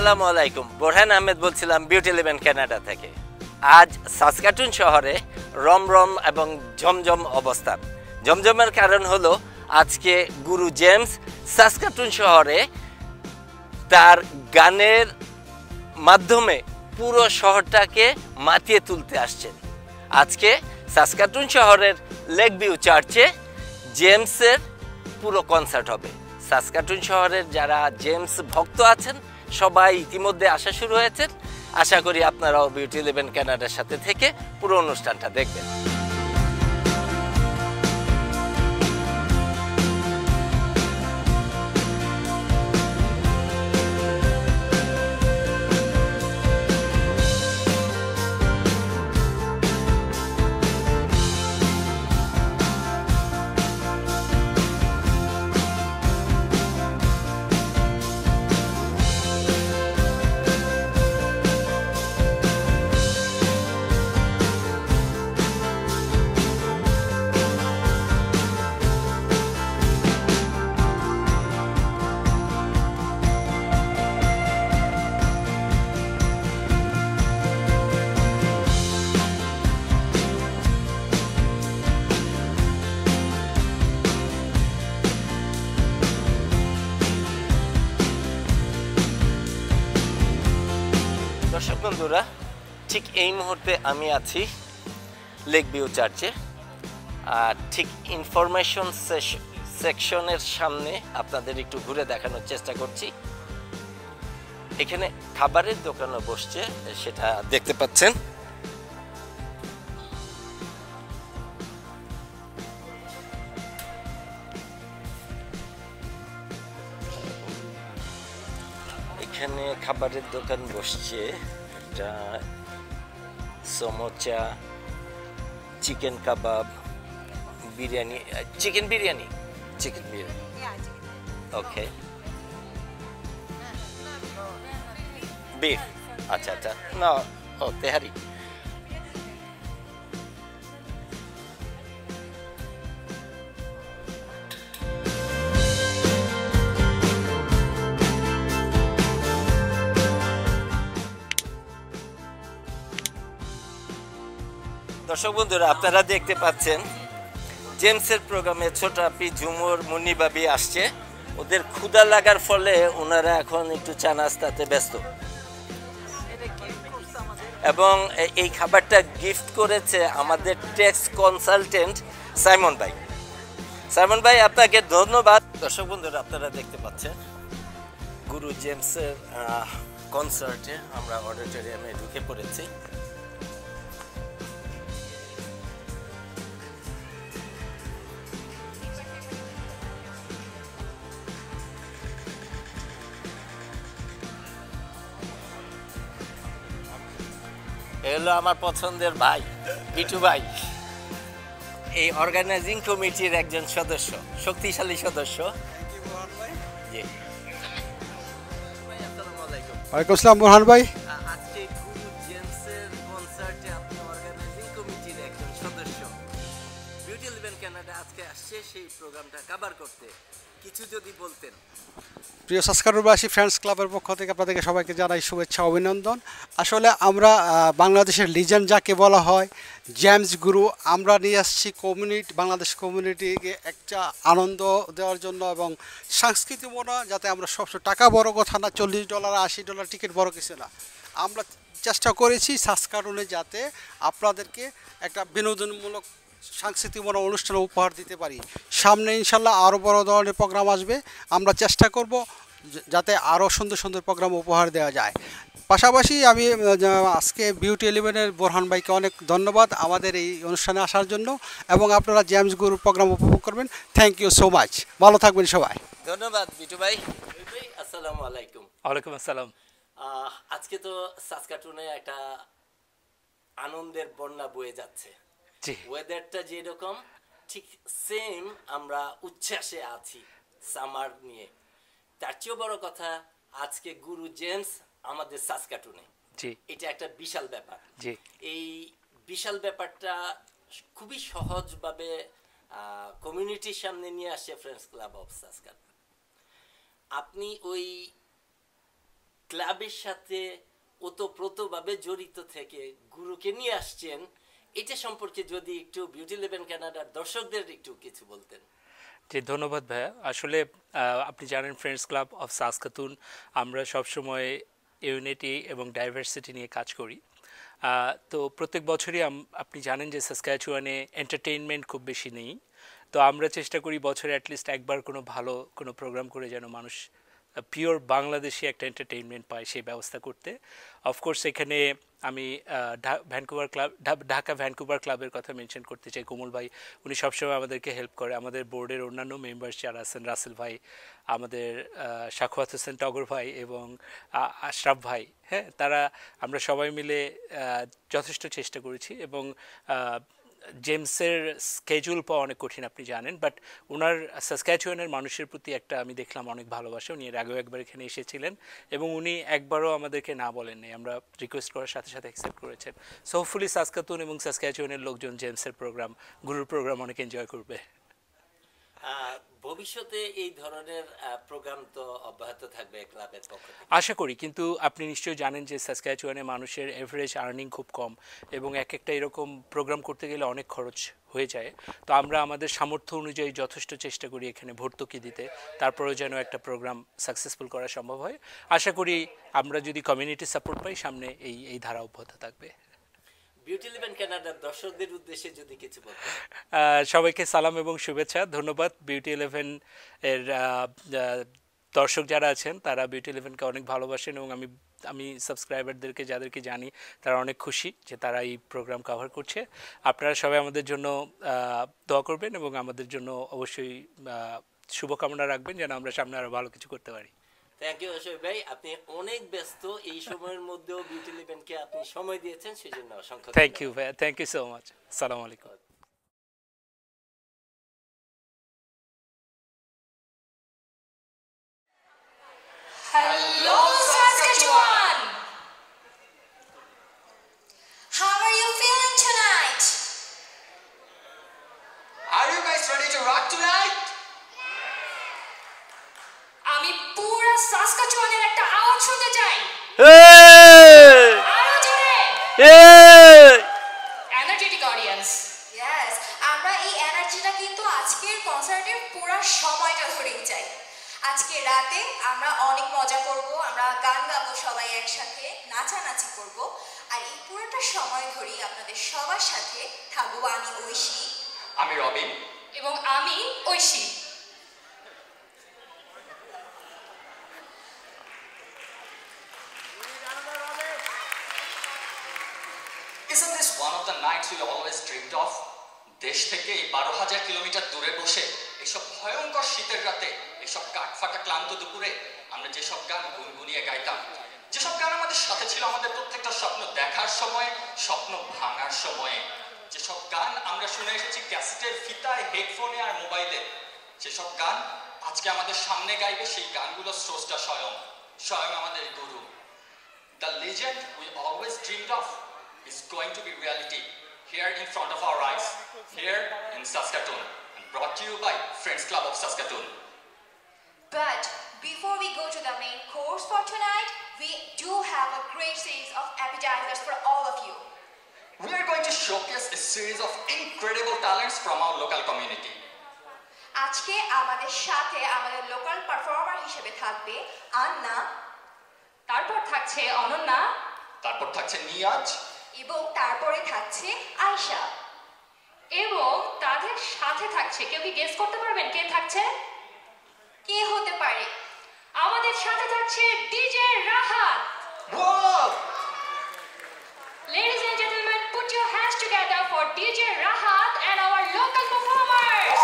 আসসালামু আলাইকুম। বোরহান আহমেদ বলছিলাম বিউটি 11 কানাডা থেকে। আজ সাসকাটুন শহরে রমরম এবং জমজম অবস্থান। জমজমের কারণ হলো আজকে গুরু জেমস সাসকাটুন শহরে তার গানের মাধ্যমে পুরো শহরটাকে মাতিয়ে তুলতে আসছেন। আজকে সাসকাটুন শহরের লেক ভিউ চার্চে জেমসের পুরো কনসার্ট হবে। সাসকাটুন শহরের যারা জেমস ভক্ত আছেন সবাই ইতিমধ্যে আসা শুরু হয়েছেন। আশা করি আপনারাও বিউটি 11 কানাডার সাথে থেকে পুরো অনুষ্ঠানটা দেখবেন। দর্শক বন্ধুরা, ঠিক এই মুহূর্তে আমি আছি লেক ভিউ চার্চে। আর ঠিক ইনফরমেশন সেকশনের সামনে আপনাদের একটু ঘুরে দেখানোর চেষ্টা করছি। এখানে খাবারের দোকানও বসছে, সেটা দেখতে পাচ্ছেন। এখানে খাবারের দোকান বসছে, একটা সমোচা, চিকেন কাবাব, বিরিয়ানি, চিকেন বিরিয়ানি, ওকে, বিফ, আচ্ছা আচ্ছা, না ও তেহারি। দর্শক বন্ধুরা, আপনারা দেখতে পাচ্ছেন জেমসের প্রোগ্রামে ছোট আপি, ঝুমুর, মুন্নি বাবি আসছে। ওদের ক্ষুধা লাগার ফলে ওনারা এখন একটু চা নাস্তাতে ব্যস্ত, এবং এই খাবারটা গিফট করেছে আমাদের ট্যাক্স কনসালটেন্ট সাইমন ভাই। সাইমন ভাই, আপনাকে ধন্যবাদ। দর্শক বন্ধুরা, আপনারা দেখতে পাচ্ছেন গুরু জেমসের কনসার্টে আমরা অডিটোরিয়ামে ঢুকে পড়েছি। এলো আমার পছন্দের ভাই বিটু ভাই, এই অর্গানাইজিং কমিটির একজন সদস্য, শক্তিশালী সদস্য। জি, ওয়ালাইকুম আসসালাম বোরহান ভাই। আজকে গুরু জেমসের কনসার্টে আপনি অর্গানাইজিং কমিটির একজন সদস্য। বিউটি 11 কানাডা আজকে আসছে সেই প্রোগ্রামটা কভার করতে, কিছু যদি বলতেন। প্রিয় সাসকাটুনবাসী ফ্রেন্ডস ক্লাবের পক্ষ থেকে আপনাদেরকে সবাইকে জানাই শুভেচ্ছা, অভিনন্দন। আসলে আমরা বাংলাদেশের লিজেন্ড যাকে বলা হয় জেমস গুরু, আমরা নিয়ে আসছি বাংলাদেশ কমিউনিটিকে একটা আনন্দ দেওয়ার জন্য এবং সাংস্কৃতিক মনে, যাতে আমরা সবসময় টাকা বড় কথা না, $40 $80 টিকিট বড় কিছু না। আমরা চেষ্টা করেছি সাসকাটুনে যাতে আপনাদেরকে একটা বিনোদনমূলক সাংস্কৃতিক মনে অনুষ্ঠান উপহার দিতে পারি। সামনে ইনশাল্লাহ আরও বড় ধরনের প্রোগ্রাম আসবে। আমরা চেষ্টা করব যাতে আরও সুন্দর সুন্দর প্রোগ্রাম উপহার দেওয়া যায়। পাশাপাশি আমি আজকে বিউটি 11-এর বোরহান ভাইকে অনেক ধন্যবাদ আমাদের এই অনুষ্ঠানে আসার জন্য, এবং আপনারা জেমস গুরুর প্রোগ্রাম উপভোগ করবেন। থ্যাংক ইউ সো মাচ, ভালো থাকবেন সবাই। ধন্যবাদ বিটু ভাই। আসসালামু আলাইকুম। ওয়ালাইকুম আসসালাম। আজকে তো সাসকাটুনে একটা আনন্দের বন্যা বয়ে যাচ্ছে। ওয়েদারটা যেরকম ঠিক সেম আমরা উচ্ছ্বাসে আছি সামার নিয়ে। তার চেয়েও বড় কথা, আজকে গুরু জেমস আমাদের সাসকাটুনে, এটা একটা বিশাল ব্যাপার। এই বিশাল ব্যাপারটা খুবই সহজভাবে কমিউনিটির সামনে নিয়ে আসছে ফ্রেন্ডস ক্লাব অফ সাসকাটুন। আপনি ওই ক্লাবের সাথে ওতপ্রোতভাবে জড়িত থেকে গুরুকে নিয়ে আসছেন, এটা সম্পর্কে যদি একটু বিউটি ইলেভেন কানাডার দর্শকদের একটু কিছু বলতেন। জি, ধন্যবাদ ভাইয়া। আসলে আপনি জানেন ফ্রেন্ডস ক্লাব অফ সাসকাতুন আমরা সবসময় ইউনিটি এবং ডাইভার্সিটি নিয়ে কাজ করি। তো প্রত্যেক বছরই আপনি জানেন যে সাসক্যাচুয়ানে এন্টারটেইনমেন্ট খুব বেশি নেই। তো আমরা চেষ্টা করি বছরে অ্যাটলিস্ট একবার কোনো ভালো কোনো প্রোগ্রাম করে যেন মানুষ পিওর বাংলাদেশি একটা এন্টারটেইনমেন্ট পায় সেই ব্যবস্থা করতে। অফকোর্স এখানে আমি ঢাকা ভ্যানকুভার ক্লাবের কথা মেনশন করতে চাই। কোমল ভাই উনি সবসময় আমাদেরকে হেল্প করে। আমাদের বোর্ডের অন্যান্য মেম্বার্স যারা আছেন, রাসেল ভাই, আমাদের সাখাওয়াত হোসেন টগর ভাই এবং আশরাফ ভাই, হ্যাঁ, তারা আমরা সবাই মিলে যথেষ্ট চেষ্টা করেছি। এবং জেমসের স্কেজুল পাওয়া অনেক কঠিন আপনি জানেন, বাট ওনার সাসক্যাচুয়ানের মানুষের প্রতি একটা আমি দেখলাম অনেক ভালোবাসা। উনি এর আগেও একবার এখানে এসেছিলেন এবং উনি একবারও আমাদেরকে না বলেননি, আমরা রিকোয়েস্ট করার সাথে সাথে অ্যাকসেপ্ট করেছেন। সো হোপফুলি সাসকাতুন এবং সাসক্যাচুয়ানের লোকজন জেমসের প্রোগ্রাম, গুরুর প্রোগ্রাম অনেক এনজয় করবে। ভবিষ্যতে এই ধরনের প্রোগ্রাম তো অব্যাহত থাকবে ক্লাবের পক্ষ থেকে আশা করি, কিন্তু আপনি নিশ্চয়ই জানেন যে সাসক্যাচুয়ানে মানুষের এভারেজ আর্নিং খুব কম এবং এক একটা এরকম প্রোগ্রাম করতে গেলে অনেক খরচ হয়ে যায়। তো আমরা আমাদের সামর্থ্য অনুযায়ী যথেষ্ট চেষ্টা করি এখানে ভর্তুকি দিতে, তারপরেও যেন একটা প্রোগ্রাম সাকসেসফুল করা সম্ভব হয়। আশা করি আমরা যদি কমিউনিটি সাপোর্ট পাই সামনে এই ধারা অব্যাহত থাকবে। বিউটি ইলেভেন কানাডার দর্শকদের উদ্দেশ্যে যদি কিছু বলতেন। সবাইকে সালাম এবং শুভেচ্ছা, ধন্যবাদ। বিউটি ইলেভেন এর দর্শক যারা আছেন তারা বিউটি ইলেভেনকে অনেক ভালোবাসেন এবং আমি সাবস্ক্রাইবারদেরকে যাদেরকে জানি তারা অনেক খুশি যে তারা এই প্রোগ্রাম কভার করছে। আপনারা সবাই আমাদের জন্য দোয়া করবেন এবং আমাদের জন্য অবশ্যই শুভকামনা রাখবেন যেন আমরা সামনে আরও ভালো কিছু করতে পারি। থ্যাংক ইউ অশোক ভাই, আপনি অনেক ব্যস্ত, এই সময়ের মধ্যেও বিউটি ইলেভেনকে আপনি সময় দিয়েছেন, সেজন্য অসংখ্য থ্যাংক ইউ ভাই, থ্যাংক ইউ সো মাচ। আসসালামু আলাইকুম। Hello, Saskatchewan! How are you feeling tonight? Are you guys ready to rock tonight? আমি পুরো সাসকাচুয়ানের একটা আওয়াজ শুনতে চাই। আরো জোরে। Energetic audience. Yes, আমরা এই এনার্জিটা কিন্তু আজকের কনসার্টের পুরো সময়টা ধরেই চাই। আজকে রাতে আমরা অনেক মজা করব, আমরা গান গাবো সবাই একসাথে, নাচানাচি করব, আর এই পুরোটা সময় ধরেই আপনাদের সবার সাথে থাকবো আমি ঐশী, আমি রবিন এবং আমি Oishi. Isn't this one of the nights we always dreamed of? দেশ থেকে 12,000 কিলোমিটার দূরে বসে এইসব ভয়ঙ্কর শীতের রাতে, এইসব কাঠফাটা ক্লান্ত দুপুরে আমরা যেসব গান গুনগুনিয়ে গাইতাম, যেসব গান আমাদের সাথে ছিল আমাদের প্রত্যেকটা স্বপ্ন দেখার সময়, স্বপ্ন ভাঙার সময়ে, যেসব গান আমরা শুনে এসেছি ক্যাসেটের ফিতায়, হেডফোনে আর মোবাইলে, যেসব গান আজকে আমাদের সামনে গাইবে, সেই গানগুলো স্রষ্টা স্বয়ং আমাদের গুরু। The legend we always dreamed of is going to be reality here in front of our eyes, here in Saskatoon, and brought to you by Friends Club of Saskatoon. But before we go to the main course for tonight, we do have a great series of appetizers for all of you. We are going to showcase a series of incredible talents from our local community. আজকে আমাদের সাথে আমাদের local performer হিসেবে থাকবে আন্না, তারপর থাকছে অনন্যা, তারপর থাকছে নিয়াজ, এবং তারপরে থাকছে আয়শা, এবং তাদের সাথে থাকছে, কেউ কি গেস করতে পারবেন কে থাকছে? কে হতে পারে? আমাদের সাথে থাকছে DJ Rahat. Whoa! Ladies and gentlemen, put your hands together for DJ Rahat and our local performers.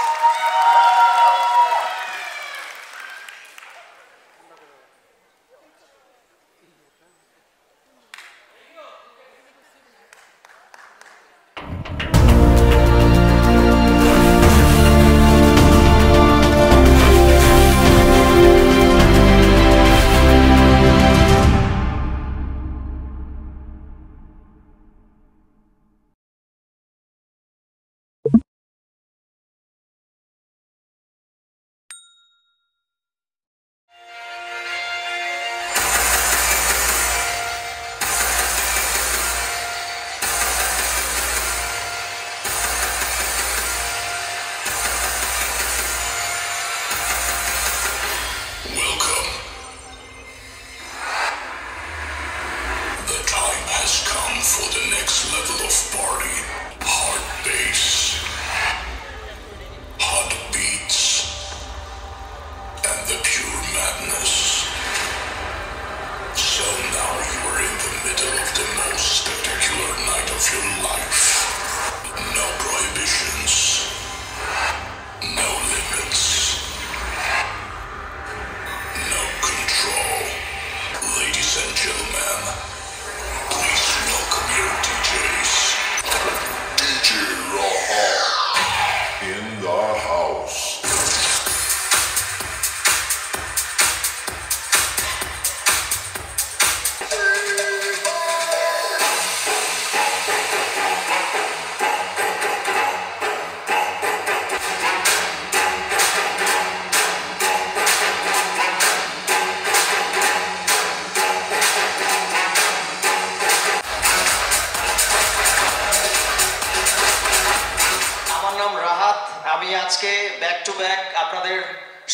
আমি আজকে ব্যাক টু ব্যাক আপনাদের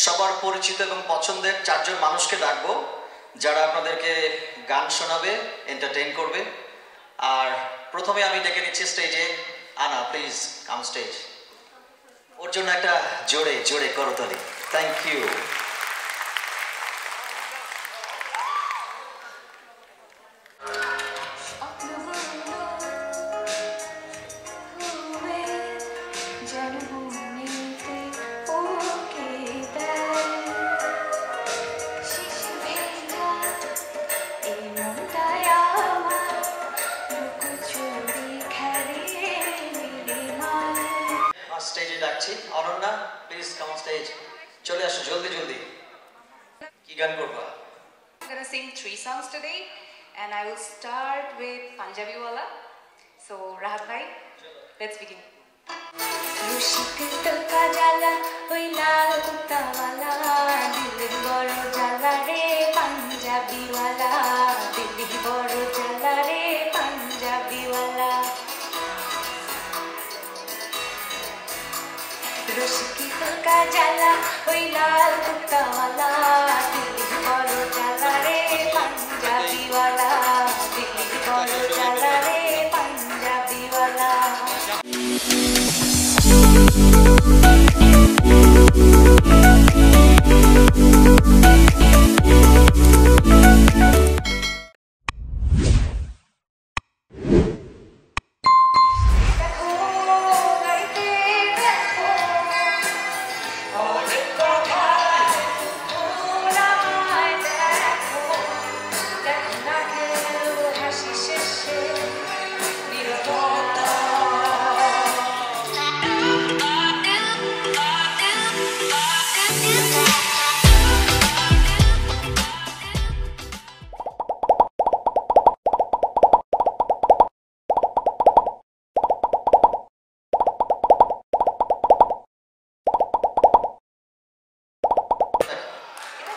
সবার পরিচিত এবং পছন্দের চারজন মানুষকে ডাকবো, যারা আপনাদেরকে গান শোনাবে, এন্টারটেইন করবে। আর প্রথমে আমি ডেকে নিচ্ছি স্টেজে আনা, প্লিজ কাম স্টেজ। ওর জন্য একটা জোরে জোরে করতালি। Thank you. স্টেজে ডাকছি Ananya, please come on stage. চলে আসো জলদি জলদি। কি গান করবা? I'm gonna sing 3 songs today, and I will start with Punjabi Wala. So Rahat bhai, let's begin. Rushik to ka jala, oi lal kutta wala, dil boro jala re Punjabi wala, dil boro jala re Punjabi wala. Rushik to ka jala, oi lal kutta wala, dil boro jala re Punjabi wala, dil boro jala re Punjabi wala.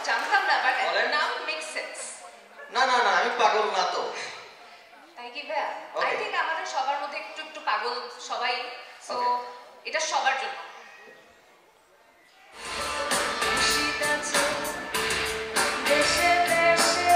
জানতাম না, but নাম makes sense. না না না, আমি পাগল না তো। তাই কি ভাইয়া? আই থিংক আমাদের সবার মধ্যে একটু একটু পাগল সবাই, সো এটা সবার জন্য। দেশে দেশে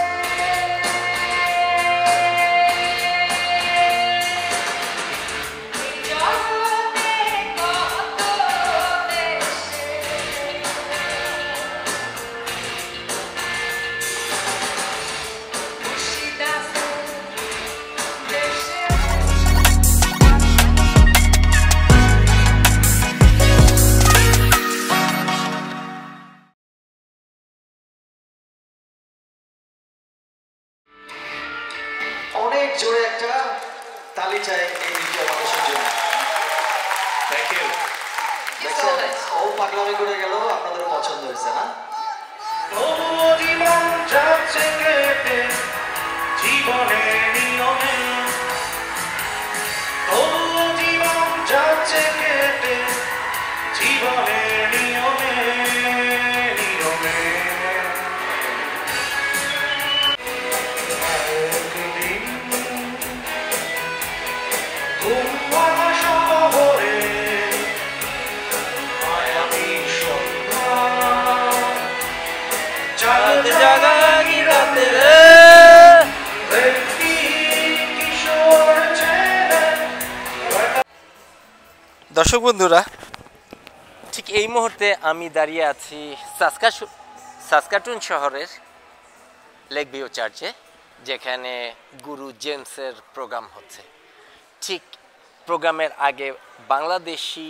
অনেক জোরে একটা তালি চাই এই দ্বিতীয় মানুষের জন্য। Thank you. দেখছেন, ও পাগলামি করে গেল, আপনাদেরও পছন্দ হয়েছে না? জীবন যাচ্ছে কেটে জীবনের নিয়মে, তবুও জীবন যাচ্ছে কেটে জীবনের নিয়মে নিয়মে। একদিন ঘুমভাঙা শহরে মায়াবী সন্ধ্যা, রাত জাগানি রাতে রে। ব্যক্তি কিশোর ছেলে। দর্শক বন্ধুরা, ঠিক এই মুহূর্তে আমি দাঁড়িয়ে আছি সাসকাটুন শহরের লেক ভিউ চার্চে, যেখানে গুরু জেমসের প্রোগ্রাম হচ্ছে। ঠিক প্রোগ্রামের আগে বাংলাদেশি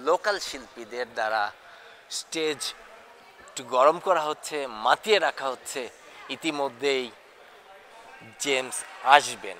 লোকাল শিল্পীদের দ্বারা স্টেজ একটু গরম করা হচ্ছে, মাতিয়ে রাখা হচ্ছে। ইতিমধ্যেই জেমস আসবেন।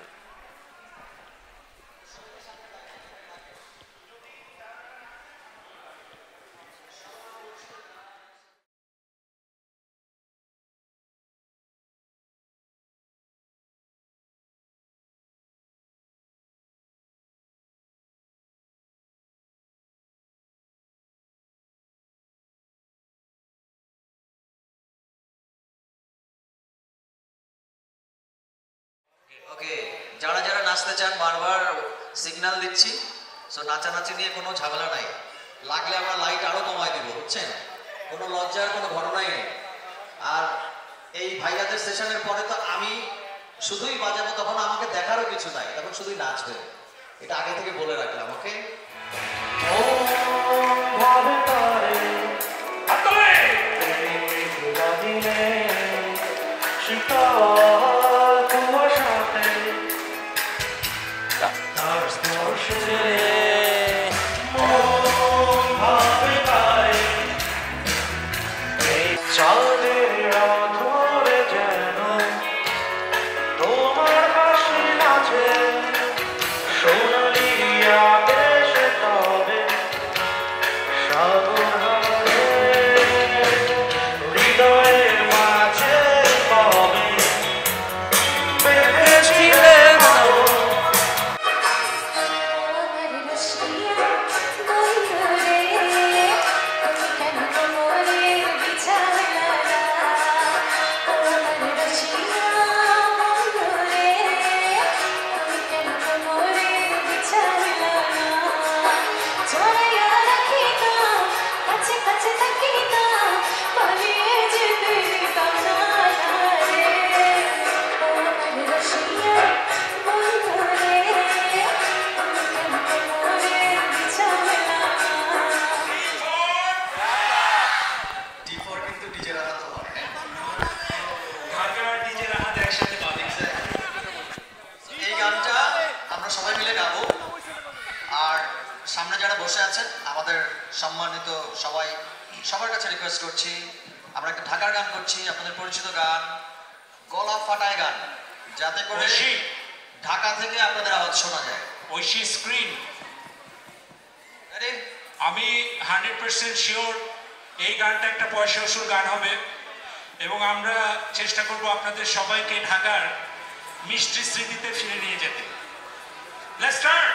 ওকে, যারা যারা নাচতে চান বারবার সিগন্যাল দিচ্ছি, সো নাচানাচি নিয়ে কোনো ঝামেলা নাই। লাগলে আমরা লাইট আরো কমাই দেবো, বুঝছেন? কোনো লজ্জার কোনো ঘটনাই নেই। আর এই ভাইয়াদের সেশনের পরে তো আমি শুধুই বাজাবো, তখন আমাকে দেখারও কিছু নাই, তখন শুধুই নাচবে। এটা আগে থেকে বলে রাখলাম, ওকে? ভাবে তারে মেঘলা দিনে শীতল কুয়াশাতে তার স্পর্শে মন ভাবে তারে এই চাঁদের আঁধরে যেন তোমার হাসি নাচে সোনালি আকাশে তবে সাগর হারে হৃদয়ের মাঝে কবে বেঁধেছিলেন D4 কিন্তু ডিজে রাখাতে হয়, হ্যাঁ? এই গানটা আমরা সবাই মিলে গাবো। আর সামনে যারা বসে আছেন আমাদের সম্মানিত সবাই, সবার কাছে রিকোয়েস্ট করছি, আমরা একটা ঢাকার গান করছি, আপনাদের পরিচিত গান, গলা ফাটায় গান, যাতে করে ঢাকা থেকে আপনাদের আওয়াজ শোনা যায়। ঐশী স্ক্রিন, আরে আমি 100% শিওর এই গানটা একটা পয়সা উসুল গান হবে এবং আমরা চেষ্টা করব আপনাদের সবাইকে ঢাকার মিষ্টি স্মৃতিতে ফিরে নিয়ে যেতে। Let's start.